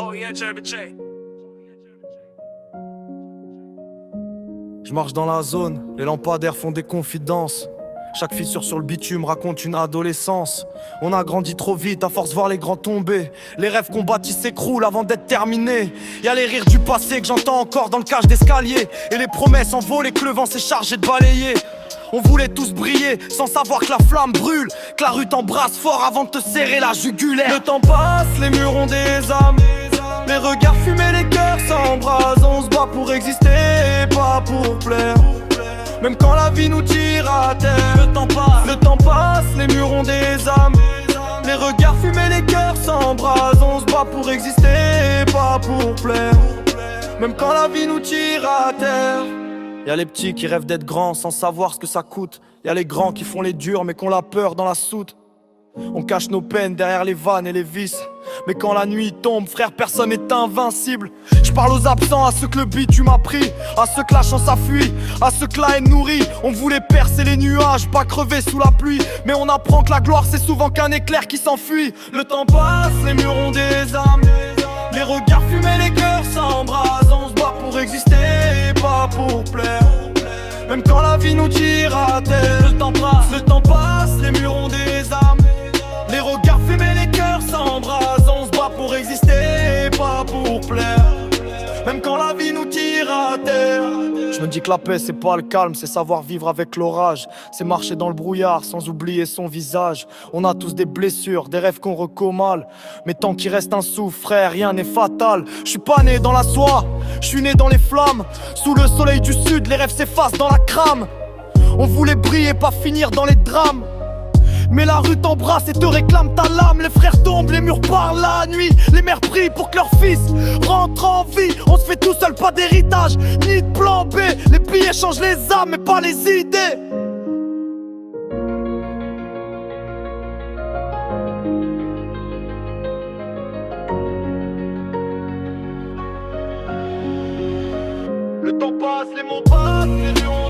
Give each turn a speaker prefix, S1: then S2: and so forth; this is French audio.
S1: Oh yeah, Jeremy J.
S2: Je marche dans la zone, les lampadaires font des confidences. Chaque fissure sur le bitume raconte une adolescence. On a grandi trop vite à force de voir les grands tomber. Les rêves qu'on bâtit s'écroulent avant d'être terminés. Y'a les rires du passé que j'entends encore dans le cage d'escalier. Et les promesses envolées que le vent s'est chargé de balayer. On voulait tous briller sans savoir que la flamme brûle, que la rue t'embrasse fort avant de te serrer la jugulaire. Le temps passe, les murs ont des âmes. Les regards fumés, les cœurs s'embrasent. On se bat pour exister, pas pour plaire. Même quand la vie nous tire à terre. Le temps passe, les murs ont des âmes. Les regards fumés, les cœurs s'embrasent. On se bat pour exister, pas pour plaire. Même quand la vie nous tire à terre. Y'a les petits qui rêvent d'être grands sans savoir ce que ça coûte. Y'a les grands qui font les durs mais qu'on la peur dans la soute. On cache nos peines derrière les vannes et les vices. Mais quand la nuit tombe, frère, personne n'est invincible. Je parle aux absents, à ceux que le bitume a pris, à ceux que la chance a fui, à ceux que la haine nourrit. On voulait percer les nuages, pas crever sous la pluie. Mais on apprend que la gloire c'est souvent qu'un éclair qui s'enfuit. Le temps passe, les murs ont des âmes. Les regards fumés, les cœurs s'embrasent. On se bat pour exister, pas pour plaire. Même quand la vie nous tire à terre. Le temps passe, les murs ont des âmes. Les regards fumés, les cœurs s'embrasent. On se bat pour exister, pas pour plaire. Même quand la vie nous tire à terre. Je me dis que la paix c'est pas le calme, c'est savoir vivre avec l'orage. C'est marcher dans le brouillard sans oublier son visage. On a tous des blessures, des rêves qu'on recommale. Mais tant qu'il reste un souffle, frère, rien n'est fatal. Je suis pas né dans la soie, je suis né dans les flammes. Sous le soleil du sud, les rêves s'effacent dans la crame. On voulait briller, pas finir dans les drames. Mais la rue t'embrasse et te réclame ta lame. Les frères tombent, les murs parlent la nuit. Les mères prient pour que leur fils rentre en vie. On se fait tout seul, pas d'héritage, ni de plan B. Les billets changent les âmes, mais pas les idées. Le temps passe, les mots passent, les rues ont